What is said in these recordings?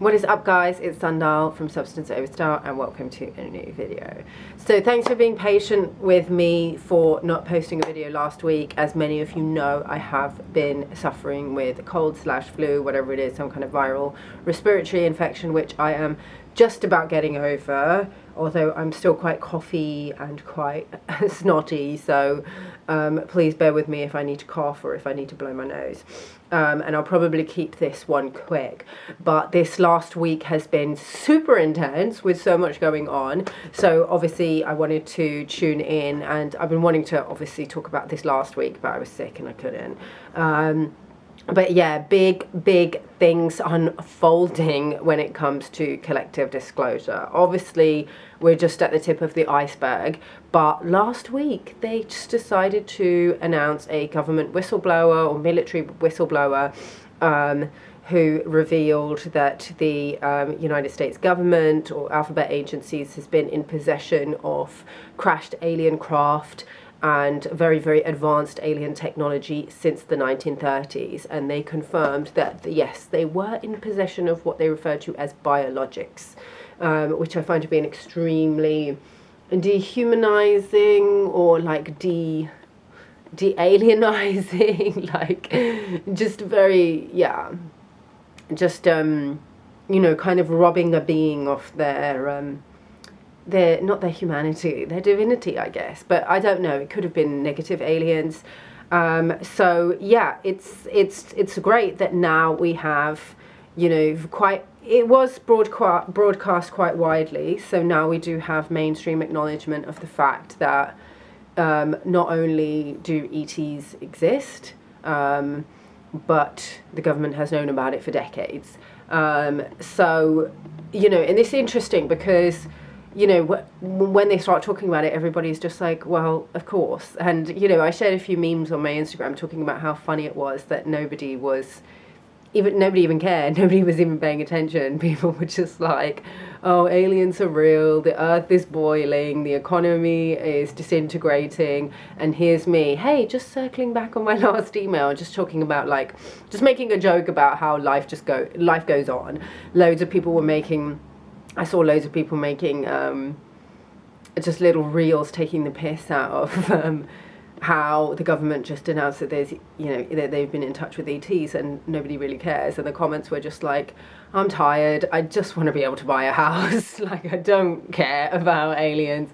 What is up, guys? It's Sandal from Substance Overstar and welcome to a new video. So thanks for being patient with me for not posting a video last week. As many of you know, I have been suffering with cold/flu, whatever it is, some kind of viral respiratory infection, which I am just about getting over, although I'm still quite coughy and quite snotty, so please bear with me if I need to cough or if I need to blow my nose. And I'll probably keep this one quick, but this last week has been super intense with so much going on, so obviously I wanted to tune in, and I've been wanting to obviously talk about this last week, but I was sick and I couldn't. But yeah, big things unfolding when it comes to collective disclosure. Obviously, we're just at the tip of the iceberg, but last week they just decided to announce a government whistleblower or military whistleblower who revealed that the United States government or alphabet agencies has been in possession of crashed alien craft and very advanced alien technology since the 1930s, and they confirmed that yes, they were in possession of what they refer to as biologics, which I find to be an extremely dehumanizing or like de-alienizing, like just very, yeah, just you know, kind of robbing a being of their not their humanity, their divinity, I guess, but I don't know, it could have been negative aliens. So yeah, it's great that now we have, you know, it was broadcast quite widely, so now we do have mainstream acknowledgement of the fact that not only do ETs exist, but the government has known about it for decades. So, you know, and it's interesting because, you know, when they start talking about it, everybody's just like, well, of course. And, you know, I shared a few memes on my Instagram talking about how funny it was that nobody even cared. Nobody was even paying attention. People were just like, oh, aliens are real, the earth is boiling, the economy is disintegrating, and here's me, hey, just circling back on my last email, just talking about, like, just making a joke about how life goes on. Loads of people were making, I saw loads of people making just little reels taking the piss out of how the government just announced that there's, you know, that they've been in touch with ETs and nobody really cares. And the comments were just like, I'm tired, I just want to be able to buy a house. Like, I don't care about aliens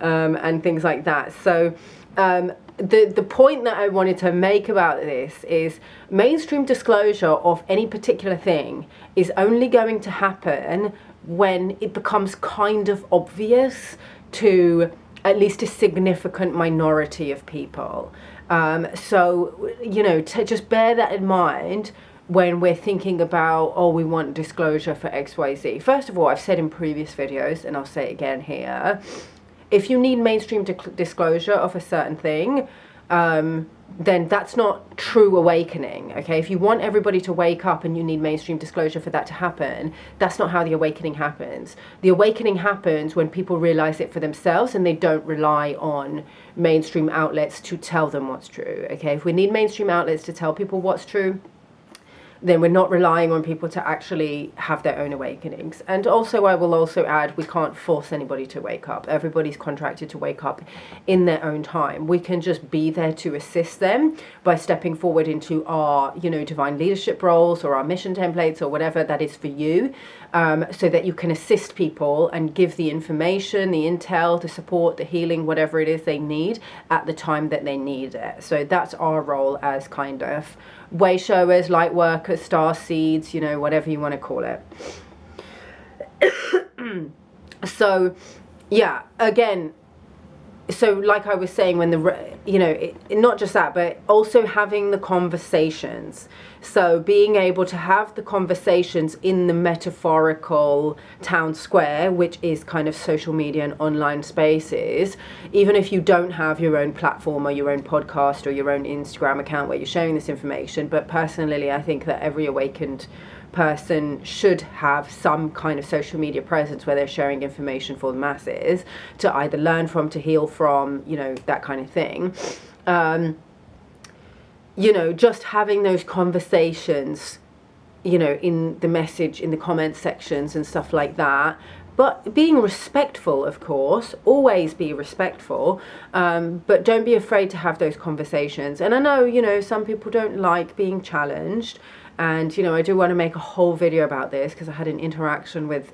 and things like that. So the point that I wanted to make about this is mainstream disclosure of any particular thing is only going to happen when it becomes kind of obvious to at least a significant minority of people. So, you know, to just bear that in mind when we're thinking about, oh, we want disclosure for XYZ. First of all, I've said in previous videos, and I'll say it again here, if you need mainstream disclosure of a certain thing, then that's not true awakening, okay? If you want everybody to wake up and you need mainstream disclosure for that to happen, that's not how the awakening happens. The awakening happens when people realize it for themselves and they don't rely on mainstream outlets to tell them what's true, okay? If we need mainstream outlets to tell people what's true, then we're not relying on people to actually have their own awakenings. And also, I will also add, we can't force anybody to wake up. Everybody's contracted to wake up in their own time. We can just be there to assist them by stepping forward into our, you know, divine leadership roles or our mission templates or whatever that is for you, so that you can assist people and give the information, the intel, the support, the healing, whatever it is they need at the time that they need it. So that's our role as kind of way showers, light workers, star seeds, you know, whatever you want to call it. So yeah, again, so like I was saying, when you know, not just that, but also having the conversations. So being able to have the conversations in the metaphorical town square, which is kind of social media and online spaces, even if you don't have your own platform or your own podcast or your own Instagram account where you're sharing this information. But personally, I think that every awakened person should have some kind of social media presence where they're sharing information for the masses to either learn from, to heal from, you know, that kind of thing. You know, just having those conversations you know, in the message, in the comment sections and stuff like that. But being respectful, of course, always be respectful, but don't be afraid to have those conversations. And I know, you know, some people don't like being challenged. And, you know, I do want to make a whole video about this because I had an interaction with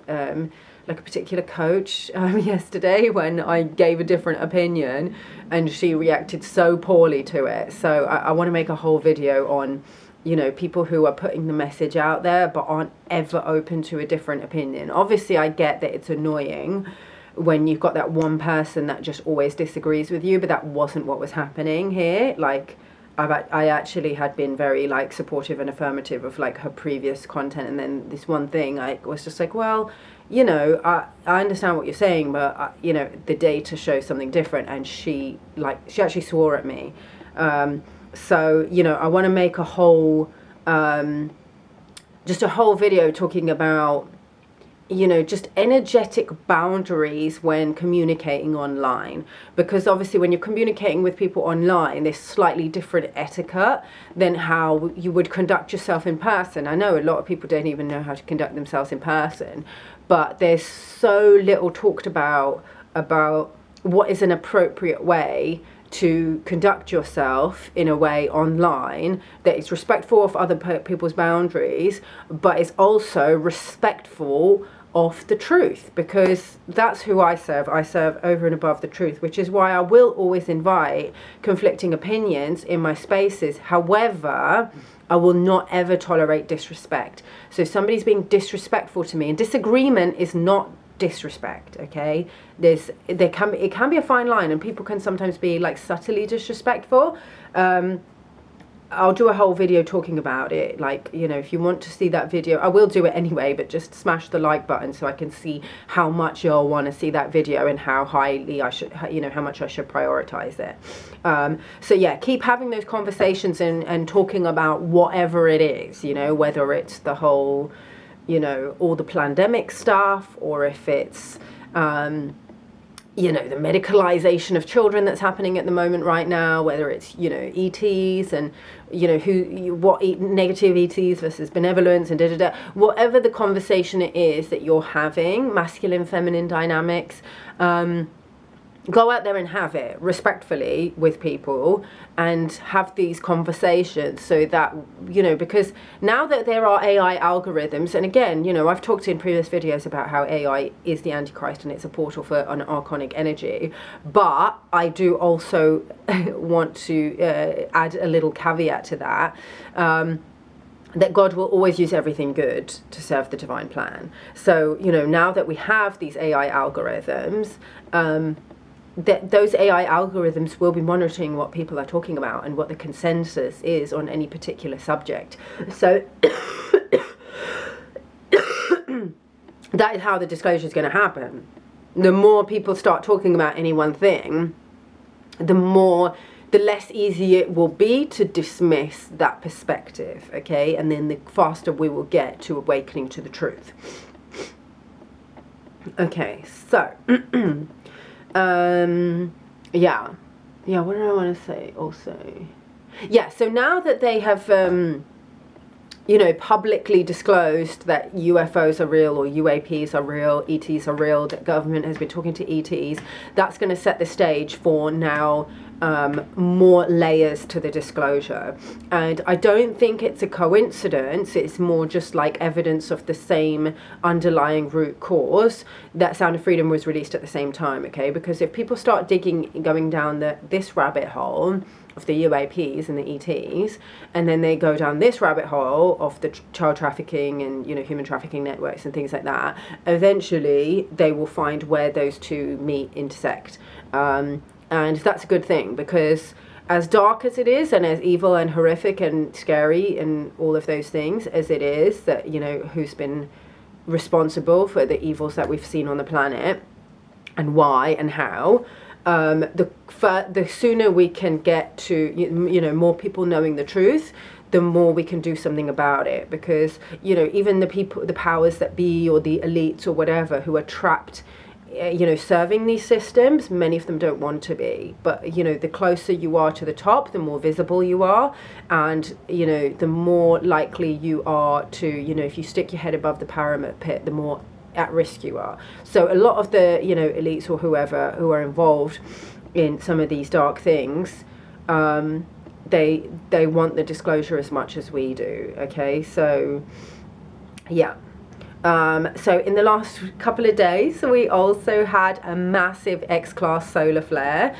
like a particular coach yesterday when I gave a different opinion and she reacted so poorly to it. So I want to make a whole video on, you know, people who are putting the message out there but aren't ever open to a different opinion. Obviously, I get that it's annoying when you've got that one person that just always disagrees with you, but that wasn't what was happening here. Like, I actually had been very, like, supportive and affirmative of, like, her previous content, and then this one thing, I was just like, well, you know, I understand what you're saying, but, you know, the data shows something different, and she actually swore at me. So, you know, I want to make a whole, just a whole video talking about, you know, just energetic boundaries when communicating online, because obviously when you're communicating with people online, there's slightly different etiquette than how you would conduct yourself in person. I know a lot of people don't even know how to conduct themselves in person, but there's so little talked about what is an appropriate way to conduct yourself in a way online that is respectful of other people's boundaries, but is also respectful of the truth, because that's who I serve. I serve over and above the truth, which is why I will always invite conflicting opinions in my spaces. However, I will not ever tolerate disrespect. So if somebody's being disrespectful to me, and disagreement is not disrespect, okay? It can be a fine line, and people can sometimes be like subtly disrespectful. I'll do a whole video talking about it. Like, you know, if you want to see that video, I will do it anyway, but just smash the like button so I can see how much you'll want to see that video and how highly I should, you know, how much I should prioritize it. So yeah, keep having those conversations and talking about whatever it is, you know, whether it's the whole, you know, all the pandemic stuff, or if it's, you know, the medicalization of children that's happening at the moment right now, whether it's, you know, ETs and, you know, negative ETs versus benevolence and whatever the conversation it is that you're having, masculine, feminine dynamics, go out there and have it respectfully with people and have these conversations, so that, you know, because now that there are AI algorithms, and again, you know, I've talked in previous videos about how AI is the Antichrist and it's a portal for an archonic energy, but I do also want to add a little caveat to that, that God will always use everything good to serve the divine plan. So, you know, now that we have these AI algorithms, that those AI algorithms will be monitoring what people are talking about and what the consensus is on any particular subject. So that is how the disclosure is going to happen. The more people start talking about any one thing, the less easy it will be to dismiss that perspective, okay? And then the faster we will get to awakening to the truth. Okay, so yeah, what did I want to say also? Yeah, so now that they have, you know, publicly disclosed that UFOs are real, or UAPs are real, ETs are real, that government has been talking to ETs, that's going to set the stage for now more layers to the disclosure. And I don't think it's a coincidence, it's more just like evidence of the same underlying root cause that Sound of Freedom was released at the same time, okay? Because if people start going down this rabbit hole of the UAPs and the ETs, and then they go down this rabbit hole of the child trafficking and, you know, human trafficking networks and things like that, eventually they will find where those two intersect. And that's a good thing, because as dark as it is, and as evil and horrific and scary and all of those things as it is, that, you know, who's been responsible for the evils that we've seen on the planet and why and how, the sooner we can get to, you know, more people knowing the truth, the more we can do something about it. Because, you know, even the powers that be, or the elites or whatever, who are trapped you know, serving these systems. Many of them don't want to be, but, you know, the closer you are to the top, the more visible you are, and, you know, the more likely you are to, you know, if you stick your head above the pyramid pit, the more at risk you are. So a lot of the, you know, elites or whoever who are involved in some of these dark things, they want the disclosure as much as we do. Okay, so yeah. So in the last couple of days, we also had a massive X-class solar flare,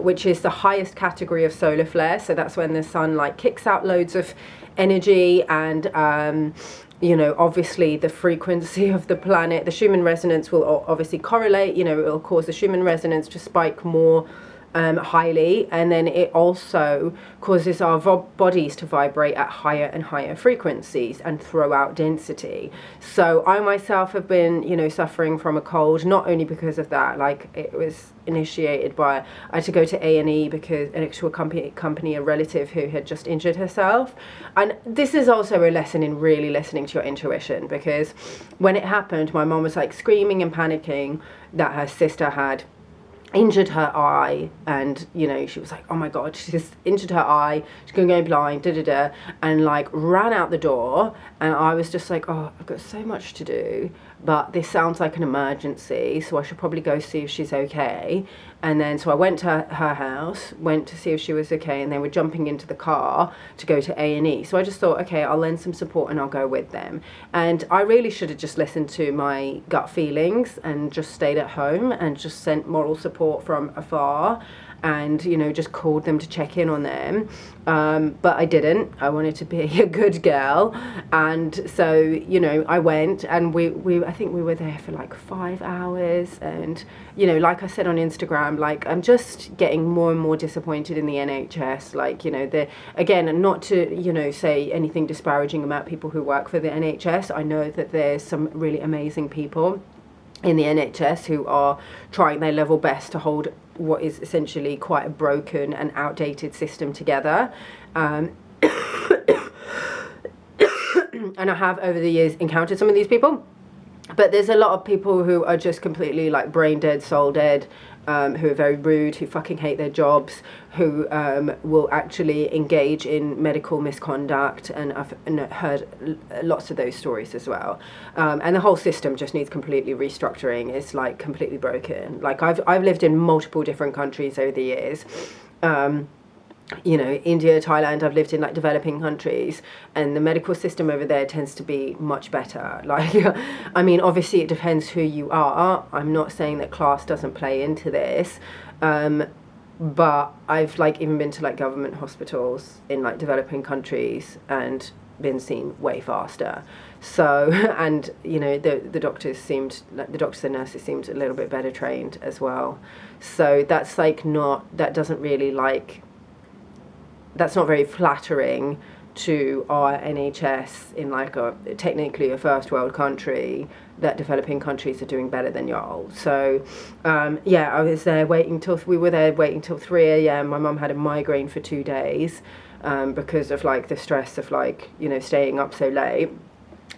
which is the highest category of solar flare. So that's when the sun like kicks out loads of energy, and you know, obviously the frequency of the planet, the Schumann resonance will obviously correlate. You know, it will cause the Schumann resonance to spike more highly, and then it also causes our bodies to vibrate at higher and higher frequencies and throw out density. So I myself have been, you know, suffering from a cold, not only because of that, like it was initiated by, I had to go to A&E because to accompany a relative who had just injured herself. And this is also a lesson in really listening to your intuition, because when it happened, my mom was like screaming and panicking that her sister had injured her eye, and, you know, she was like, oh my god, she's injured her eye, she's going to go blind, and like ran out the door. And I was just like, oh, I've got so much to do, but this sounds like an emergency, so I should probably go see if she's okay. And then so I went to her house, went to see if she was okay, and they were jumping into the car to go to A&E. So I just thought, okay, I'll lend some support and I'll go with them. And I really should have just listened to my gut feelings and just stayed at home and just sent moral support from afar, and, you know, just called them to check in on them. But I didn't. I wanted to be a good girl. And so, you know, I went, and we I think we were there for like 5 hours. And, you know, like I said on Instagram, like, I'm just getting more and more disappointed in the NHS. Like, you know, again, not to, you know, say anything disparaging about people who work for the NHS. I know that there's some really amazing people in the NHS who are trying their level best to hold what is essentially quite a broken and outdated system together. And I have over the years encountered some of these people, but there's a lot of people who are just completely like brain dead, soul dead, who are very rude, who fucking hate their jobs, who will actually engage in medical misconduct, and I've heard lots of those stories as well. And the whole system just needs completely restructuring. It's like completely broken. Like I've lived in multiple different countries over the years. You know, India, Thailand, I've lived in like developing countries, and the medical system over there tends to be much better. Like, I mean, obviously it depends who you are. I'm not saying that class doesn't play into this, but I've like even been to like government hospitals in like developing countries and been seen way faster. So, and, you know, the doctors seemed, like the doctors and nurses seemed a little bit better trained as well. So that's like that doesn't really like, that's not very flattering to our NHS in like technically a first world country, that developing countries are doing better than y'all. So yeah, we were there waiting till 3 a.m. My mum had a migraine for 2 days because of like the stress of like, you know, staying up so late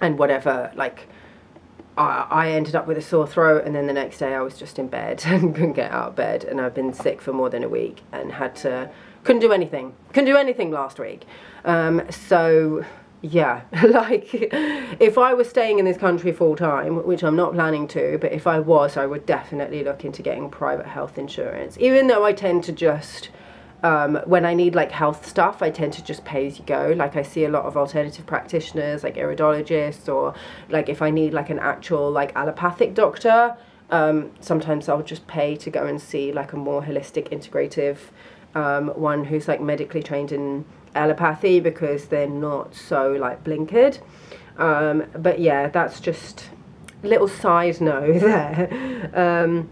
and whatever. Like I ended up with a sore throat, and then the next day I was just in bed and couldn't get out of bed, and I've been sick for more than a week and couldn't do anything last week. So yeah, like if I was staying in this country full time, which I'm not planning to, but if I was, I would definitely look into getting private health insurance, even though I tend to just when I need like health stuff, I tend to just pay as you go. Like I see a lot of alternative practitioners, like iridologists, or like if I need like an actual like allopathic doctor, sometimes I'll just pay to go and see like a more holistic, integrative one who's like medically trained in allopathy, because they're not so like blinkered. But yeah, that's just a little side note there.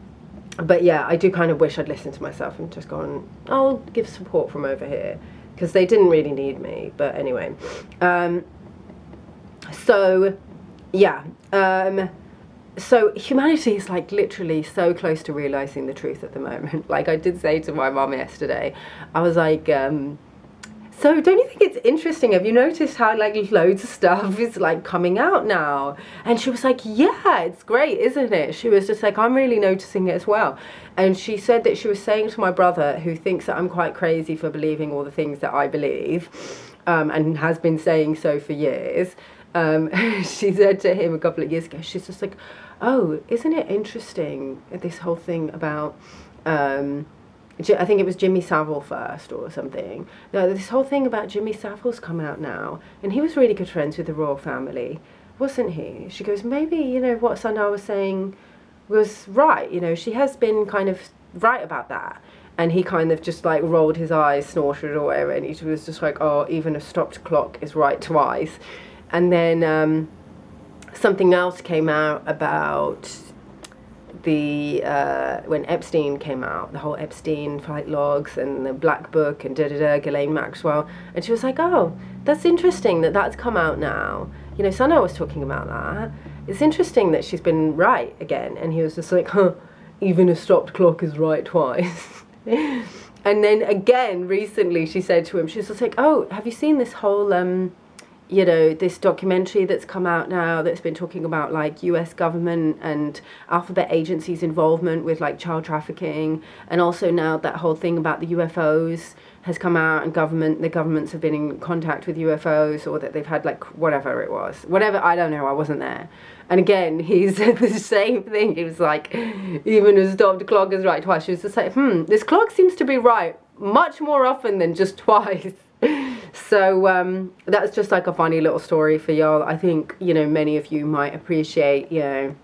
But yeah, I do kind of wish I'd listened to myself and just gone, I'll give support from over here, because they didn't really need me. But anyway, so yeah, so humanity is like literally so close to realizing the truth at the moment. Like I did say to my mom yesterday, I was like, So don't you think it's interesting? Have you noticed how like loads of stuff is like coming out now? And she was like, yeah, it's great, isn't it? She was just like, I'm really noticing it as well. And she said that she was saying to my brother, who thinks that I'm quite crazy for believing all the things that I believe, and has been saying so for years. She said to him a couple of years ago, she's just like, oh, isn't it interesting, this whole thing about, I think it was Jimmy Savile first or something. No, this whole thing about Jimmy Savile's come out now, and he was really good friends with the royal family, wasn't he? She goes, maybe, you know, what Sundar was saying was right, you know, she has been kind of right about that. And he kind of just like rolled his eyes, snorted or whatever, and he was just like, oh, even a stopped clock is right twice. And then something else came out about the when Epstein came out, the whole Epstein flight logs and the Black Book and Ghislaine Maxwell, and she was like, oh, that's interesting that that's come out now. You know, Sana was talking about that. It's interesting that she's been right again. And he was just like, huh, even a stopped clock is right twice. And then again recently she said to him, she's just like, oh, have you seen this whole you know, this documentary that's come out now that's been talking about like US government and alphabet agencies' involvement with like child trafficking, and also now that whole thing about the UFOs has come out, and the governments have been in contact with UFOs, or that they've had like whatever it was, I don't know, I wasn't there. And again, he said the same thing. He was like, even a stopped clock is right twice. She was just like, this clock seems to be right much more often than just twice. So that's just like a funny little story for y'all. I think, you know, many of you might appreciate, you know,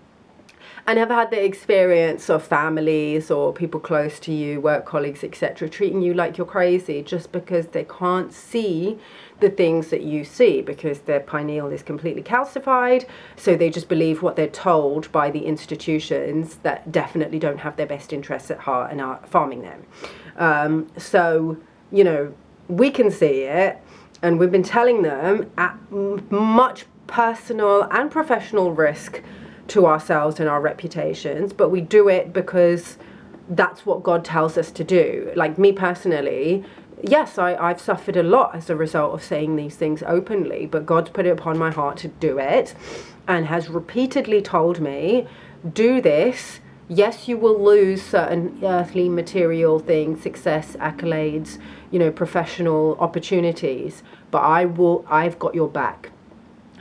and have had the experience of families or people close to you, work colleagues, etc., treating you like you're crazy just because they can't see the things that you see, because their pineal is completely calcified, so they just believe what they're told by the institutions that definitely don't have their best interests at heart and are farming them. So, you know, we can see it, and we've been telling them at much personal and professional risk to ourselves and our reputations, but we do it because that's what God tells us to do. Like me personally, yes, I've suffered a lot as a result of saying these things openly, but God's put it upon my heart to do it and has repeatedly told me, do this. Yes, you will lose certain earthly material things, success, accolades, you know, professional opportunities, but I've got your back,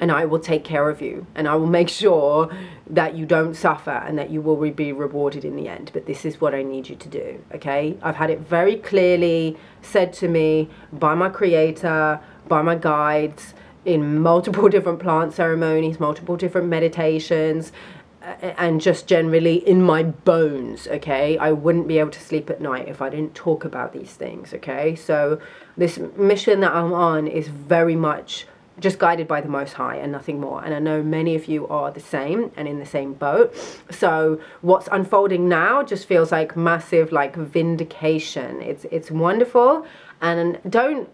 and I will take care of you, and I will make sure that you don't suffer and that you will be rewarded in the end. But this is what I need you to do, okay? I've had it very clearly said to me by my creator, by my guides, in multiple different plant ceremonies, multiple different meditations, and just generally in my bones, okay? I wouldn't be able to sleep at night if I didn't talk about these things, okay? So this mission that I'm on is very much just guided by the Most High and nothing more. And I know many of you are the same and in the same boat. So what's unfolding now just feels like massive, like, vindication. It's wonderful. And I don't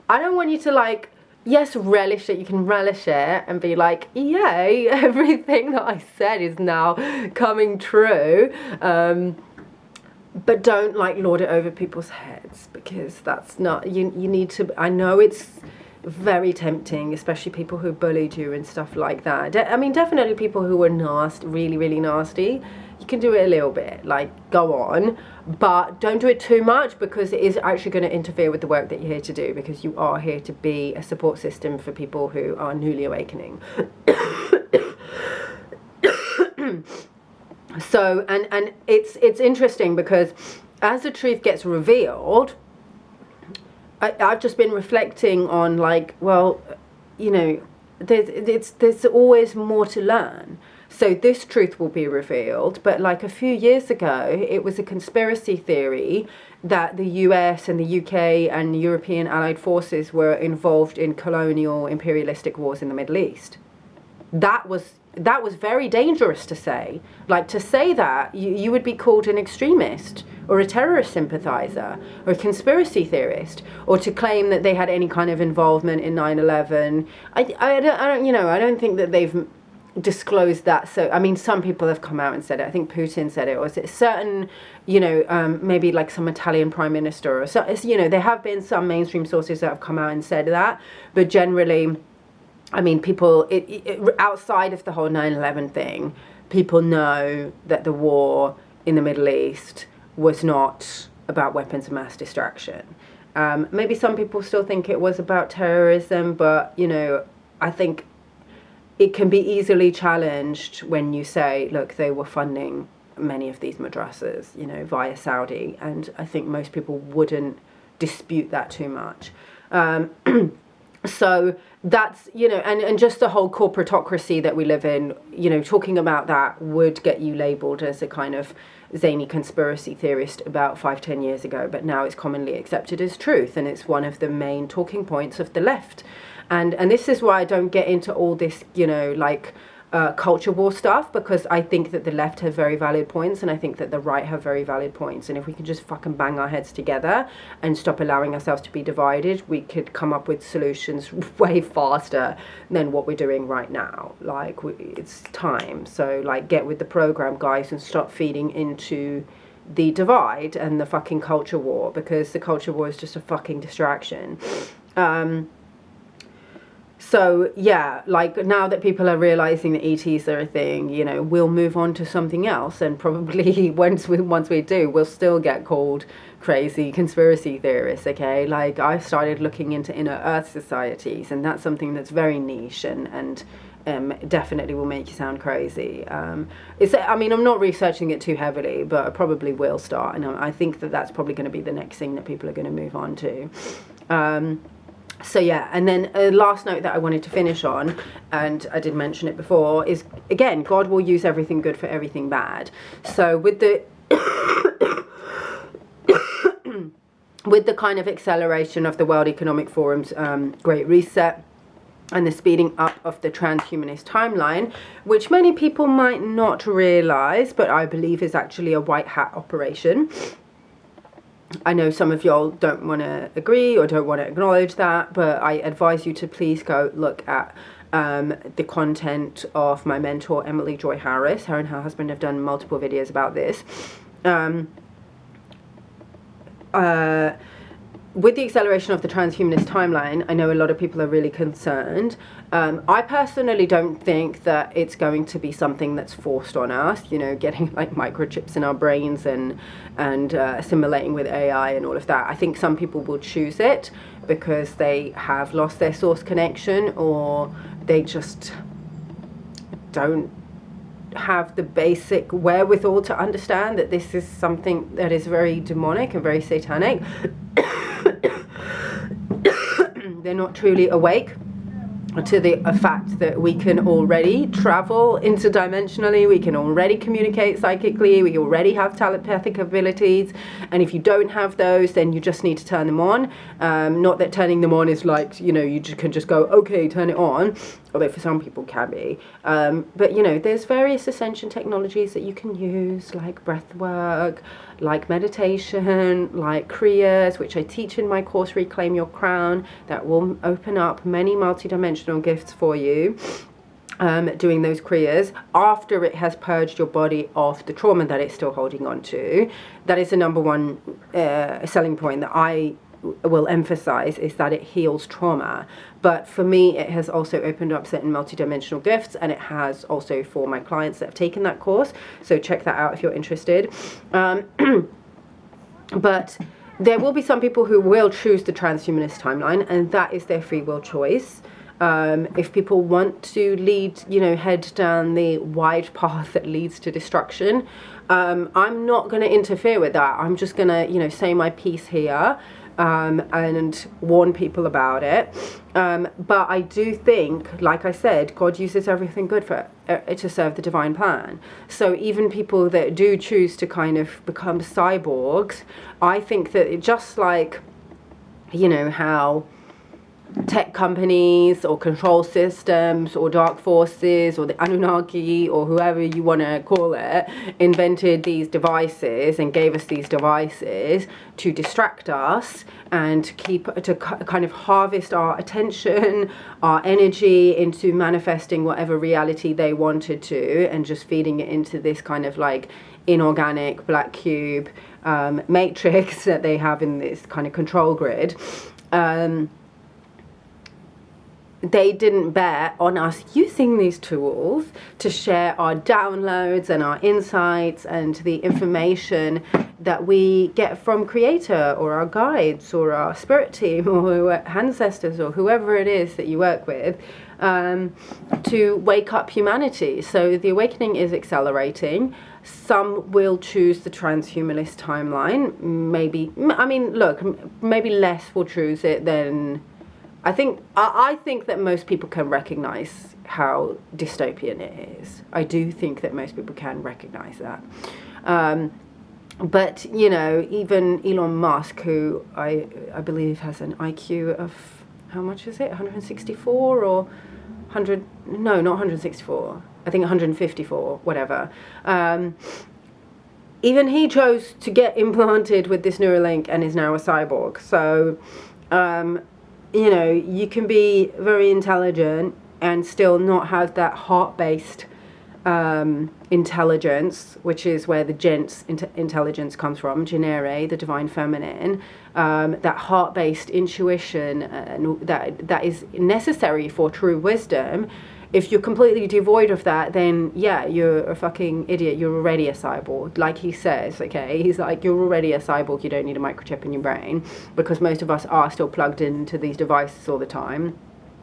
want you to, like, yes, relish it. You can relish it and be like, yay, everything that I said is now coming true. But don't, like, lord it over people's heads, because that's not, you need to, I know it's very tempting, especially people who bullied you and stuff like that. I mean, definitely people who were nasty, really, really nasty. You can do it a little bit, like, go on, but don't do it too much, because it is actually going to interfere with the work that you're here to do, because you are here to be a support system for people who are newly awakening. So, and it's interesting, because as the truth gets revealed, I've just been reflecting on, like, well, you know, there's always more to learn. So this truth will be revealed, but like a few years ago, it was a conspiracy theory that the US and the UK and European allied forces were involved in colonial imperialistic wars in the Middle East. That was very dangerous to say. Like, to say that, you would be called an extremist or a terrorist sympathizer or a conspiracy theorist, or to claim that they had any kind of involvement in 9/11. I don't, you know, I don't think that they've disclosed that. So I mean, some people have come out and said it. I think Putin said it, or is it certain, maybe like some Italian prime minister, or so, there have been some mainstream sources that have come out and said that, but generally, I mean, people outside of the whole 9/11 thing, people know that the war in the Middle East was not about weapons of mass destruction. Maybe some people still think it was about terrorism, but I think it can be easily challenged when you say, look, they were funding many of these madrasas, via Saudi, and I think most people wouldn't dispute that too much. So that's, and just the whole corporatocracy that we live in, talking about that would get you labeled as a kind of zany conspiracy theorist about 5-10 years ago, but now it's commonly accepted as truth, and it's one of the main talking points of the left. And this is why I don't get into all this, culture war stuff, because I think that the left have very valid points, and I think that the right have very valid points. And if we can just fucking bang our heads together and stop allowing ourselves to be divided, we could come up with solutions way faster than what we're doing right now. It's time. So, get with the program, guys, and stop feeding into the divide and the fucking culture war, because the culture war is just a fucking distraction. So yeah, now that people are realizing that ETs are a thing, we'll move on to something else, and probably once we do, we'll still get called crazy conspiracy theorists. Okay, I've started looking into inner Earth societies, and that's something that's very niche and definitely will make you sound crazy. I'm not researching it too heavily, but I probably will start, and I think that that's probably going to be the next thing that people are going to move on to. So yeah, and then last note that I wanted to finish on, and I did mention it before, is again, God will use everything good for everything bad. So with the with the kind of acceleration of the World Economic Forum's Great Reset and the speeding up of the transhumanist timeline, which many people might not realize, but I believe is actually a white hat operation. I know some of y'all don't want to agree or don't want to acknowledge that, but I advise you to please go look at the content of my mentor, Emily Joy Harris. Her and her husband have done multiple videos about this. With the acceleration of the transhumanist timeline, I know a lot of people are really concerned. I personally don't think that it's going to be something that's forced on us, getting microchips in our brains and assimilating with AI and all of that. I think some people will choose it because they have lost their source connection, or they just don't have the basic wherewithal to understand that this is something that is very demonic and very satanic. They're not truly awake to the fact that we can already travel interdimensionally, we can already communicate psychically, we already have telepathic abilities, and if you don't have those, then you just need to turn them on. Not that turning them on is you can just go, okay, turn it on, although for some people can be. But there's various ascension technologies that you can use, like breath work, like meditation, like kriyas, which I teach in my course Reclaim Your Crown, that will open up many multidimensional gifts for you. Doing those kriyas after it has purged your body of the trauma that it's still holding on to. That is the number one selling point that I will emphasize, is that it heals trauma. But for me, it has also opened up certain multidimensional gifts, and it has also for my clients that have taken that course. So check that out if you're interested. But there will be some people who will choose the transhumanist timeline, and that is their free will choice. If people want to head down the wide path that leads to destruction, I'm not going to interfere with that. I'm just going to, say my piece here, and warn people about it. But I do think, like I said, God uses everything good for to serve the divine plan. So even people that do choose to kind of become cyborgs, I think that it just how tech companies or control systems or dark forces or the Anunnaki or whoever you want to call it invented these devices and gave us these devices to distract us and to kind of harvest our attention, our energy into manifesting whatever reality they wanted to, and just feeding it into this kind of like inorganic black cube matrix that they have in this kind of control grid. They didn't bet on us using these tools to share our downloads and our insights and the information that we get from Creator or our guides or our spirit team or ancestors or whoever it is that you work with, to wake up humanity. So the awakening is accelerating. Some will choose the transhumanist timeline. Maybe, I mean, look, maybe less will choose it than... I think that most people can recognize how dystopian it is. I do think that most people can recognize that. But, you know, even Elon Musk, who I believe has an IQ of, how much is it? 164 or 100? No, not 164. I think 154, whatever. Even he chose to get implanted with this Neuralink and is now a cyborg. So... you know, you can be very intelligent and still not have that heart-based intelligence, which is where the gents intelligence comes from, genere, the divine feminine, that heart-based intuition that is necessary for true wisdom. If you're completely devoid of that, then yeah, you're a fucking idiot. You're already a cyborg. Like he says, okay? He's like, you're already a cyborg. You don't need a microchip in your brain, because most of us are still plugged into these devices all the time.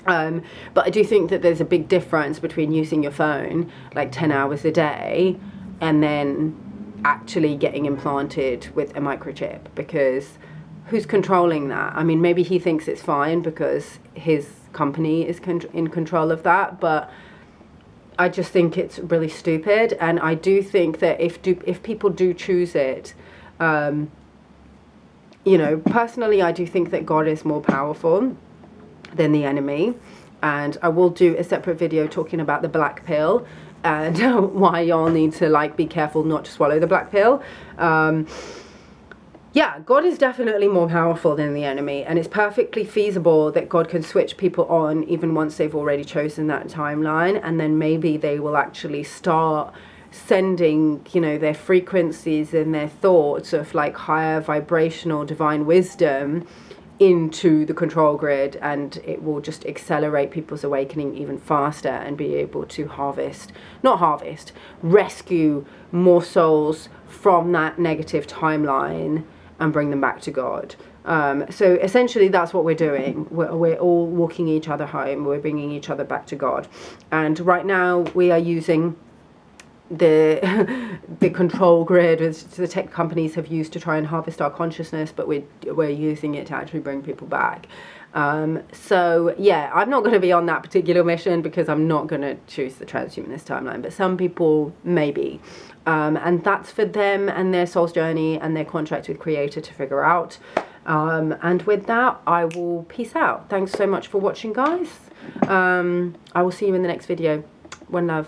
But I do think that there's a big difference between using your phone like 10 hours a day and then actually getting implanted with a microchip, because who's controlling that? I mean, maybe he thinks it's fine because his company is in control of that, but I just think it's really stupid. And I do think that if people do choose it, you know, personally, I do think that God is more powerful than the enemy, and I will do a separate video talking about the black pill and why y'all need to like be careful not to swallow the black pill. Yeah, God is definitely more powerful than the enemy, and it's perfectly feasible that God can switch people on even once they've already chosen that timeline, and then maybe they will actually start sending, you know, their frequencies and their thoughts of like higher vibrational divine wisdom into the control grid, and it will just accelerate people's awakening even faster and be able to rescue more souls from that negative timeline and bring them back to God. So essentially that's what we're doing. We're all walking each other home. We're bringing each other back to God. And right now we are using the control grid, which the tech companies have used to try and harvest our consciousness, but we're using it to actually bring people back. So yeah, I'm not going to be on that particular mission because I'm not going to choose the transhumanist timeline, but some people maybe. And that's for them and their soul's journey and their contract with Creator to figure out. And with that, I will peace out. Thanks so much for watching, guys. I will see you in the next video. One love.